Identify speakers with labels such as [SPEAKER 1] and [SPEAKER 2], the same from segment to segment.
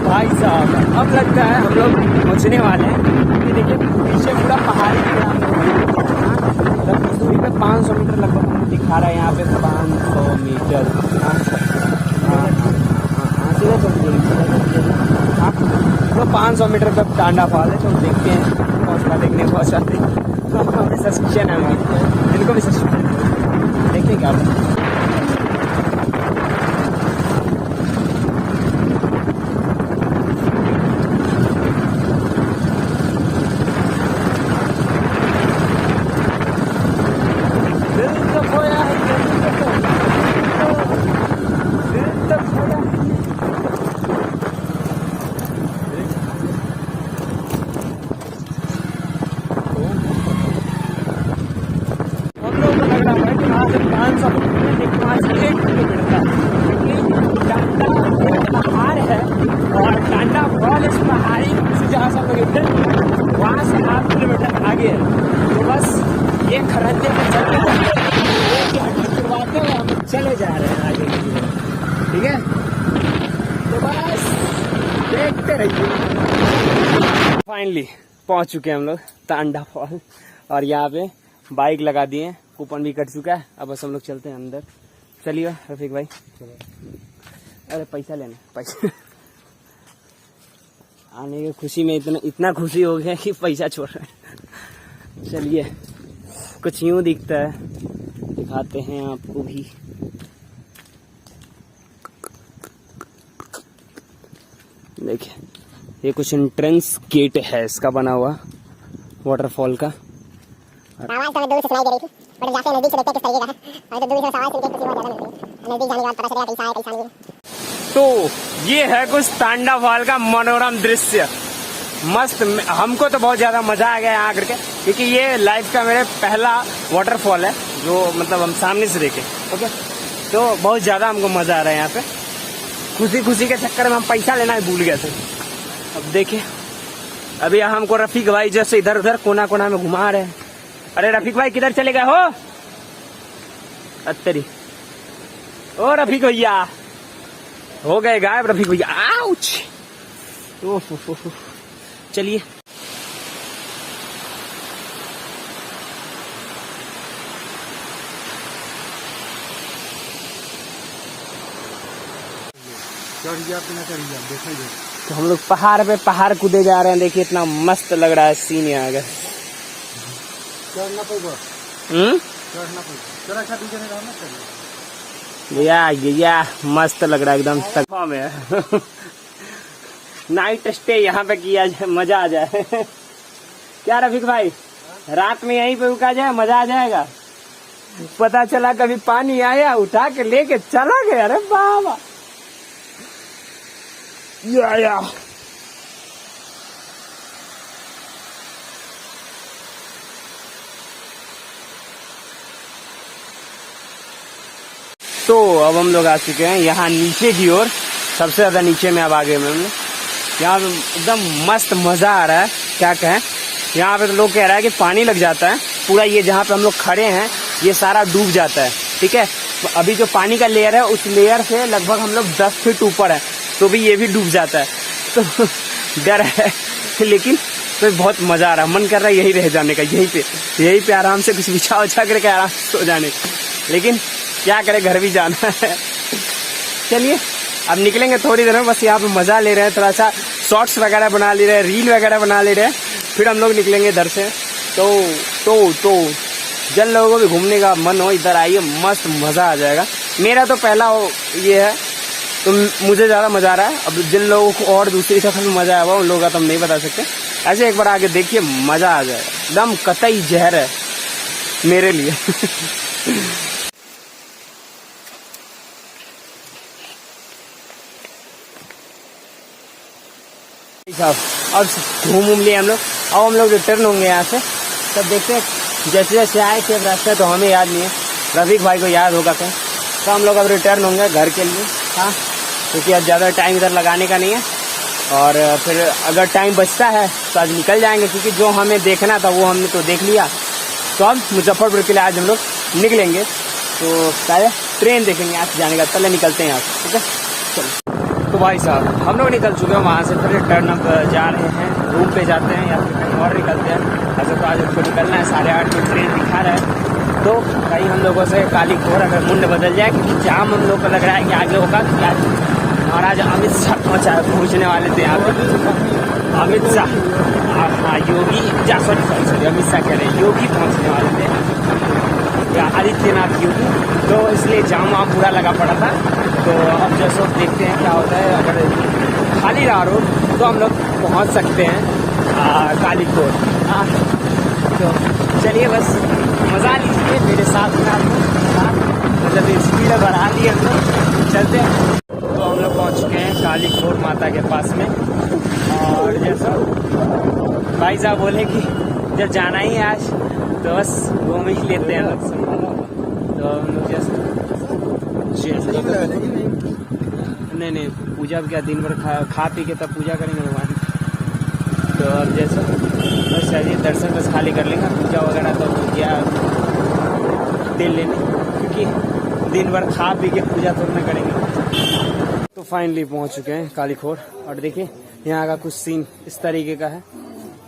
[SPEAKER 1] भाई साहब अब लगता है हम लोग पहुँचने वाले हैं। ये देखिए पीछे पूरा पहाड़ी है, मतलब इस दूरी पे 500 मीटर लगभग हमें दिखा रहा है यहाँ पे 500 मीटर। सीधे हाँ तो 500 मीटर तक टांडा फॉल है। तो देखते हैं पहुँचना देखने पहुँचाते हमें सस्पेंशन है इनको भी सस्पेंशन देखिए क्या वहाँ से 8 किलोमीटर आगे है। तो बस ये खरंजे में चलते हुए हम चले जा रहे हैं आगे, ठीक है। तो बस देखते रहिए। फाइनली पहुँच चुके हैं हम लोग टांडा फॉल और यहाँ पे बाइक लगा दिए, कूपन भी कट चुका है। अब बस हम लोग चलते हैं अंदर। चलिए रफीक भाई। अरे पैसा लेना, पैसा आने की खुशी में इतना खुशी हो गया कि पैसा छोड़ रहे हैं। चलिए कुछ यूं दिखता है, दिखाते हैं आपको भी। देखिए ये कुछ एंट्रेंस गेट है इसका बना हुआ वाटरफॉल का।
[SPEAKER 2] आवाज तो दूर से सुनाई दे रही थी, बट जाके नजदीक से देखते किस तरीके का है। और तो दूर से आवाज सुन के खुशी बहुत ज्यादा मिल रही है। नजदीक जाने के बाद पता चलेगा कैसा है कैसा नहीं है।
[SPEAKER 1] तो ये है कुछ टांडा फॉल का मनोरम दृश्य। मस्त, हमको तो बहुत ज्यादा मजा आ गया यहाँ आकर के, क्योंकि ये लाइफ का मेरे पहला वाटरफॉल है जो मतलब हम सामने से देखे। ओके, तो बहुत ज्यादा हमको मजा आ रहा है यहाँ पे। खुशी खुशी के चक्कर में हम पैसा लेना ही भूल गए थे। अब देखिए अभी हमको रफीक भाई जैसे इधर उधर कोना कोना में घुमा रहे हैं। अरे रफीक भाई किधर चले गए हो? अत्तरी ओ रफीक भैया, हो गए गायब रफीक भैया। आउच, ओह चलिए तो हम लोग पहाड़ पे पहाड़ कूदे जा रहे हैं। देखिए इतना मस्त लग रहा है सीन यहाँ का। या मस्त लग रहा है एकदम तकवा में। नाइट स्टे यहाँ पे किया जाए, मजा आ जाए। क्या रफीक भाई, रात में यहीं पे रुका जाए, मजा आ जाएगा। पता चला कभी पानी आया उठा के लेके चला गया। अरे बाबा या तो अब हम लोग आ चुके हैं यहाँ नीचे की ओर, सबसे ज्यादा नीचे में अब आगे में हम लोग। यहाँ पे एकदम मस्त मजा आ रहा है, क्या कहें। यहाँ पे तो लोग कह रहा है कि पानी लग जाता है पूरा। ये जहाँ पे हम लोग खड़े हैं ये सारा डूब जाता है, ठीक है। अभी जो पानी का लेयर है उस लेयर से लगभग हम लोग 10 फीट ऊपर है, तो भी ये भी डूब जाता है। तो डर है, लेकिन तो बहुत मजा आ रहा है। मन कर रहा है यही रह जाने का, यहीं पे आराम से कुछ बिछा उछा करके आराम से सो जाने, लेकिन क्या करे, घर भी जाना है। चलिए अब निकलेंगे थोड़ी देर में। बस यहाँ पे मजा ले रहे हैं, थोड़ा सा शॉर्ट्स वगैरह बना ले रहे हैं, रील वगैरह बना ले रहे हैं, फिर हम लोग निकलेंगे इधर से। तो जिन लोगों को भी घूमने का मन हो इधर आइए, मस्त मजा आ जाएगा। मेरा तो पहला ये है तो मुझे ज्यादा मजा आ रहा है। अब जिन लोगों को और दूसरी सफर में मजा आया हुआ उन लोगों का तो हम नहीं बता सकते। ऐसे एक बार आगे देखिए, मजा आ जाएगा। एकदम कतई जहर है मेरे लिए। अब घूम लिए हम लोग। अब हम लोग रिटर्न होंगे यहाँ से। तब देखते हैं जैसे जैसे आए थे रास्ते, तो हमें याद नहीं है, रफीक भाई को याद होगा कहीं। तो हम लोग अब रिटर्न होंगे घर के लिए। हाँ, क्योंकि अब ज़्यादा टाइम इधर लगाने का नहीं है। और फिर अगर टाइम बचता है तो आज निकल जाएंगे, क्योंकि जो हमें देखना था वो हमने तो देख लिया। तो अब मुजफ्फरपुर के लिए आज हम लोग निकलेंगे। तो शायद ट्रेन देखेंगे आज जाने का। पहले निकलते हैं यहाँ से, ठीक है। चलो, तो भाई साहब हम लोग निकल चुके हैं वहाँ से, फिर रिटर्न अब जा रहे हैं, रूम पे जाते हैं या फिर कहीं और निकलते हैं। ऐसे तो आज हमको निकलना है, 8:30 में ट्रेन दिखा रहा है, तो कहीं हम लोगों से काली घोर अगर मुंड बदल जाए, क्योंकि जाम हम लोग को लग रहा है कि आगे होगा। क्या महाराज अमित शाह पहुँचने वाले थे यहाँ पे, अमित शाह, हाँ योगी, सॉरी अमित शाह कह रहे हैं, योगी पहुँचने वाले थे या आदित्यनाथ योगी, तो इसलिए जाम वहाँ पूरा लगा पड़ा था। तो अब जैसे देखते हैं क्या होता है, अगर खाली रहा रोड तो हम लोग पहुँच सकते हैं कालीकोट। तो चलिए बस मज़ा लीजिए मेरे साथ में, आपको मतलब स्पीड बढ़ा ली हम लोग, चलते हैं। तो हम लोग पहुँच चुके हैं कालीकोट माता के पास में, और जैसा भाई साहब बोले कि जब जाना ही है आज तो बस घूम ही लेते हैं लोग सब। तो हम लोग जैसे नहीं पूजा क्या दिन भर खा पी के तब पूजा करेंगे भगवान। तो अब जैसा बस चलिए दर्शन बस खाली कर लेंगे, पूजा वगैरह तो क्या दे लेने, क्योंकि दिन भर खा पी के पूजा तो न करेंगे। तो फाइनली पहुंच चुके हैं कालीखोर, और देखिए यहाँ का कुछ सीन इस तरीके का है,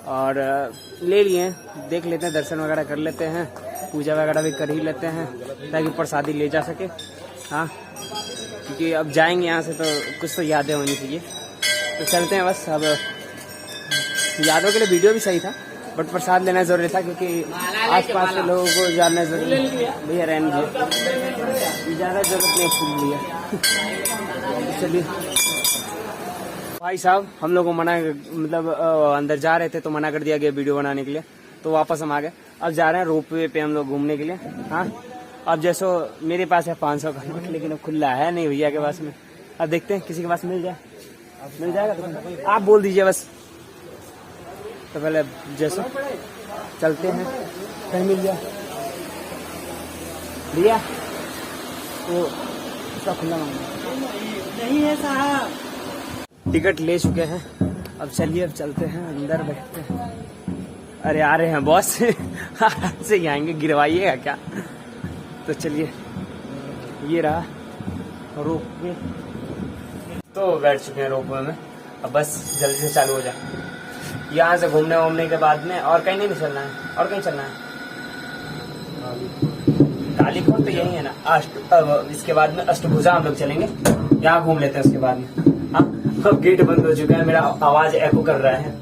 [SPEAKER 1] और ले लिए हैं, देख लेते हैं, दर्शन वगैरह कर लेते हैं, पूजा वगैरह भी कर ही लेते हैं ताकि प्रसादी ले जा सके। हाँ, क्योंकि अब जाएंगे यहाँ से तो कुछ तो यादें होनी चाहिए। तो चलते हैं बस। अब यादों के लिए वीडियो भी सही था, बट प्रसाद लेना जरूरी था, क्योंकि आसपास के लोगों को जानना जरूरी है। भैया रहने दीजिए, ज़्यादा जरूरत नहीं फूल लिया। चलिए भाई साहब, हम लोग को मना, मतलब अंदर जा रहे थे तो मना कर दिया गया वीडियो बनाने के लिए, तो वापस हम आ गए। अब जा रहे हैं रोपवे पे हम लोग घूमने के लिए। हाँ, अब जैसो मेरे पास है 500 का नोट, लेकिन अब खुला है नहीं भैया के पास में। अब देखते हैं किसी के पास मिल जाएगा तो आप बोल दीजिए बस। तो पहले जैसो चलते हैं, कहीं मिल जाए भैया, तो उसका खुला नहीं है साहब। टिकट ले चुके हैं, अब चलिए अब चलते हैं अंदर, बैठते हैं। अरे आ रहे हैं बॉस से ही आएंगे, गिरवाइएगा क्या। तो चलिए, ये रहा रोपवे, तो बैठ चुके हैं रोपवे में। अब बस जल्दी से चालू हो जाए, यहाँ से घूमने के बाद में और कहीं नहीं चलना है, और कहीं चलना है कालीकोट तो यही है ना। इसके बाद में अष्टभुजा हम लोग चलेंगे, यहाँ घूम लेते हैं उसके बाद में। हाँ, अब गेट बंद हो चुका है, मेरा आवाज एको कर रहा है।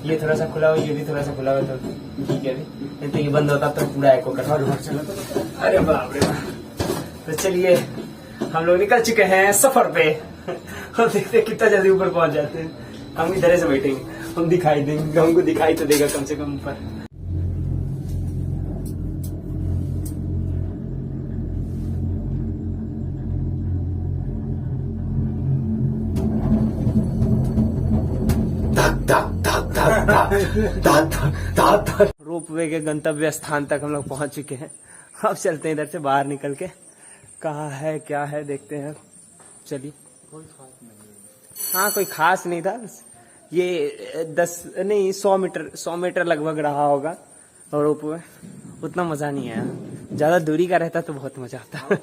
[SPEAKER 1] ये थोड़ा सा खुला हुआ, ये भी थोड़ा सा खुला हुआ, तो ठीक है। नहीं तो ये बंद होता तो पूरा एको कर रहा है। अरे बाप रे बाप। तो चलिए हम लोग निकल चुके हैं सफर पे, हम देखते हैं कितना जल्दी ऊपर पहुंच जाते हैं। हम इधर से बैठेंगे, हम दिखाई देंगे, हमको दिखाई तो देगा कम से कम ऊपर। रोपवे के गंतव्य स्थान तक हम लोग पहुंच चुके हैं। अब चलते हैं इधर से बाहर निकल के, कहाँ है क्या है देखते हैं। चलिए, हाँ कोई खास नहीं था, ये 100 मीटर लगभग रहा होगा रोपवे, उतना मजा नहीं आया। ज्यादा दूरी का रहता तो बहुत मजा आता।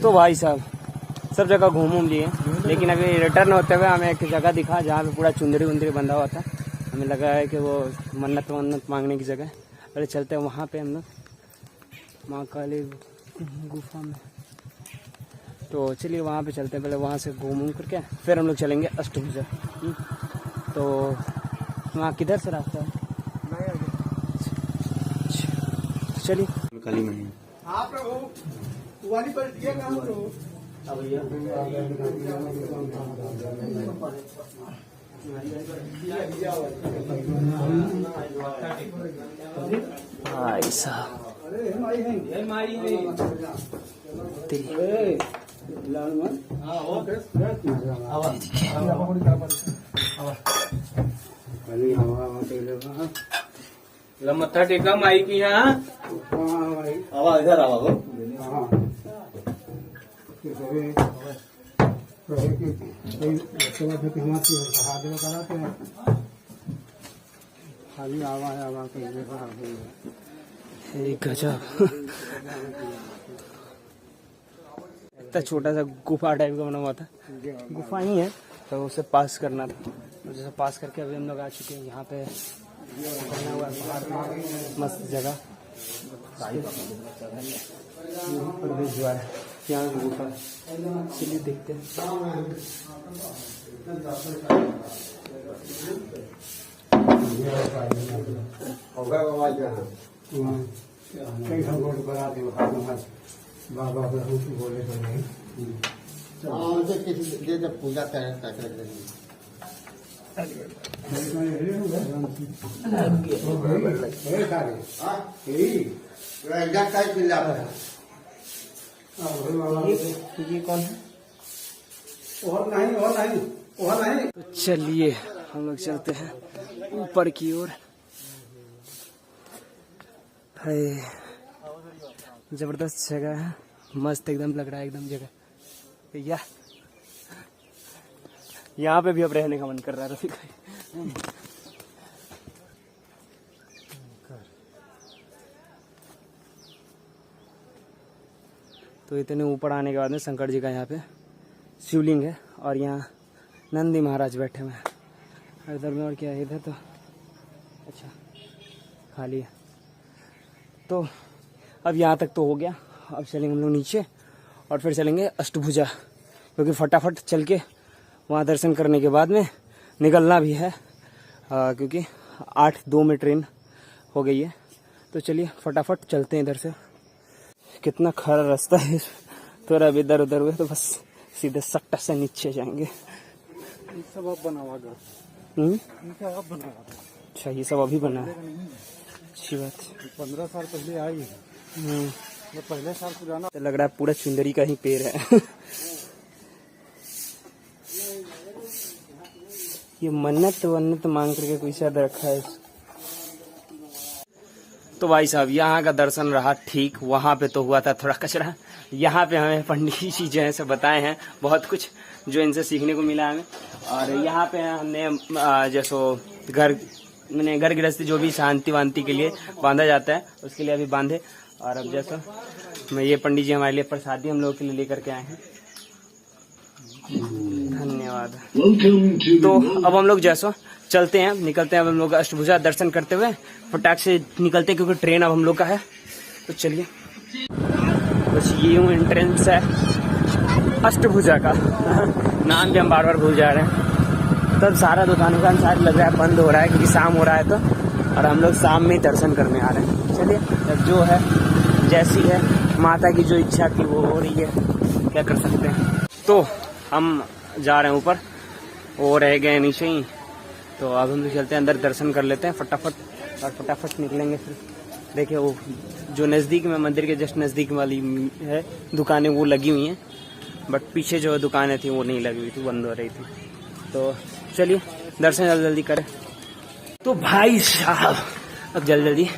[SPEAKER 1] तो भाई साहब सब जगह घूम लिए, लेकिन अभी रिटर्न होते हुए हमें एक जगह दिखा जहाँ पे पूरा चुंदरी उंदरी बंधा हुआ था। हमें लगा है कि वो मन्नत मांगने की जगह। पहले चलते हैं वहाँ पे हम लोग, माँ काली गुफा में। तो चलिए वहाँ पे चलते हैं, पहले वहाँ से घूम करके फिर हम लोग चलेंगे अष्टभुजा। तो वहाँ किधर से रास्ता है? चलिए काली में भाई साहब
[SPEAKER 3] मत्था टेका माई की यहाँ आवा इधर आवा हो
[SPEAKER 4] खाली आवा
[SPEAKER 1] गजब। इतना छोटा सा गुफा टाइप का बना हुआ था, गुफा ही है, तो उसे पास करना था। तो जैसे पास करके अभी हम लोग आ चुके हैं यहाँ पे, बना हुआ है बाहर मस्त जगह, प्रवेश द्वार है, यहाँ की गुफा है। चलिए देखते हैं।
[SPEAKER 4] पूजा करें
[SPEAKER 1] ये कौन है? और नहीं। तो चलिए हम लोग चलते हैं ऊपर की ओर। भाई जबरदस्त जगह है, मस्त एकदम लग रहा है एकदम जगह भैया। यहाँ पे भी अब रहने का मन कर रहा है रफीक भाई। तो इतने ऊपर आने के बाद में शंकर जी का यहाँ पे शिवलिंग है और यहाँ नंदी महाराज बैठे हुए हैं। इधर में और क्या है, इधर तो अच्छा खाली है। तो अब यहाँ तक तो हो गया, अब चलेंगे हम लोग नीचे और फिर चलेंगे अष्टभुजा, क्योंकि फटाफट चल के वहाँ दर्शन करने के बाद में निकलना भी है, क्योंकि 8:02 में ट्रेन हो गई है। तो चलिए फटाफट चलते हैं इधर से। कितना खरा रास्ता है, थोड़ा भी इधर उधर हुए तो बस सीधे सट्टा से नीचे जाएंगे।
[SPEAKER 4] सब अब बना हुआ
[SPEAKER 1] अच्छा, ये सब अभी बना है, अच्छी बात।
[SPEAKER 4] 15 साल पहले आई है, ये पहले साल पुराना।
[SPEAKER 1] तो लग रहा है पूरा चुंदरी का ही पेड़ है। ये मन्नत मांग करके कोई शायद रखा है। तो भाई साहब यहाँ का दर्शन रहा ठीक, वहाँ पे तो हुआ था थोड़ा कचरा। यहाँ पे हमें पंडित जी जो है से बताए हैं बहुत कुछ, जो इनसे सीखने को मिला हमें। और यहाँ पे हमने जैसो घर गृहस्थी जो भी शांति वांति के लिए बांधा जाता है, उसके लिए अभी बांधे। और अब जैसा मैं ये पंडित जी हमारे लिए प्रसादी हम लोग के लिए लेकर के आए हैं, धन्यवाद। तो अब हम लोग जैसो चलते हैं, निकलते हैं अब हम लोग अष्टभुजा दर्शन करते हुए, फटाक से निकलते हैं क्योंकि ट्रेन अब हम लोग का है। तो चलिए, बस ये यूँ एंट्रेंस है अष्टभुजा का। नाम भी हम बार बार भूल जा रहे हैं। तब सारा दुकान सारा लग रहा है बंद हो रहा है, क्योंकि शाम हो रहा है। तो और हम लोग शाम में दर्शन करने आ रहे हैं। चलिए, जो है जैसी है माता की जो इच्छा की वो हो रही है, क्या कर सकते हैं। तो हम जा रहे हैं ऊपर, वो रह गए नीचे ही। तो अब हम लोग चलते हैं अंदर, दर्शन कर लेते हैं फटाफट और फटाफट निकलेंगे। फिर देखिए वो जो नज़दीक में मंदिर के जस्ट नज़दीक वाली है दुकानें वो लगी हुई हैं, बट पीछे जो दुकानें थी वो नहीं लगी हुई थी, बंद हो रही थी। तो चलिए दर्शन जल्दी जल्दी करें। तो भाई साहब अब जल्दी जल्दी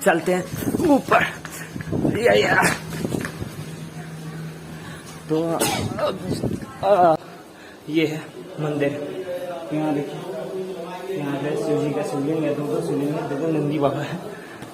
[SPEAKER 1] चलते हैं ऊपर। या तो अब ये है मंदिर, यहाँ देखिए, यहाँ पे शिव जी का शिवलिंग है, दो शिवलिंग है, दो नंदी बाबा है,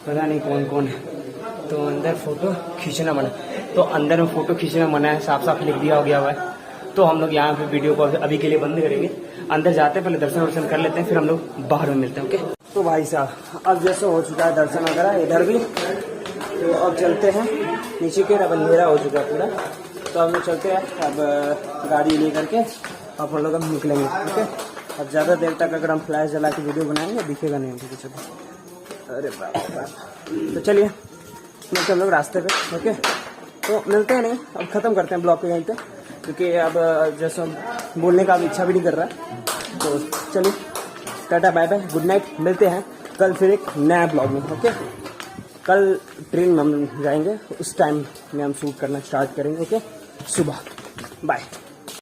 [SPEAKER 1] पता नहीं कौन कौन है। तो अंदर फोटो खींचना मना, तो अंदर में फोटो खींचना मना है, साफ साफ लिख दिया गया हुआ है। तो हम लोग यहाँ पे वीडियो को अभी के लिए बंद करेंगे, अंदर जाते हैं, पहले दर्शन वर्शन कर लेते हैं, फिर हम लोग बाहर में मिलते हैं। ओके। तो भाई साहब अब जैसे हो चुका है दर्शन वगैरह इधर भी, तो अब चलते हैं नीचे के, अब अंधेरा हो चुका है पूरा। तो हम लोग चलते हैं अब गाड़ी ले करके, अब हम लोग अब निकलेंगे। ओके। अब ज़्यादा देर तक अगर हम फ्लैश जला के वीडियो बनाएंगे दिखेगा नहीं हमको कुछ। अरे बाप रे। तो चलिए मिलते हम लोग रास्ते पे। ओके। तो मिलते हैं नहीं, अब ख़त्म करते हैं ब्लॉग को यहीं पे, क्योंकि अब जैसे बोलने का अब इच्छा भी नहीं कर रहा। तो चलिए टाटा बाय बाय, गुड नाइट, मिलते हैं कल फिर एक नया ब्लॉग में। ओके। कल ट्रेन में हम जाएंगे, उस टाइम में हम शूट करना स्टार्ट करेंगे। ओके। सुबह बाय।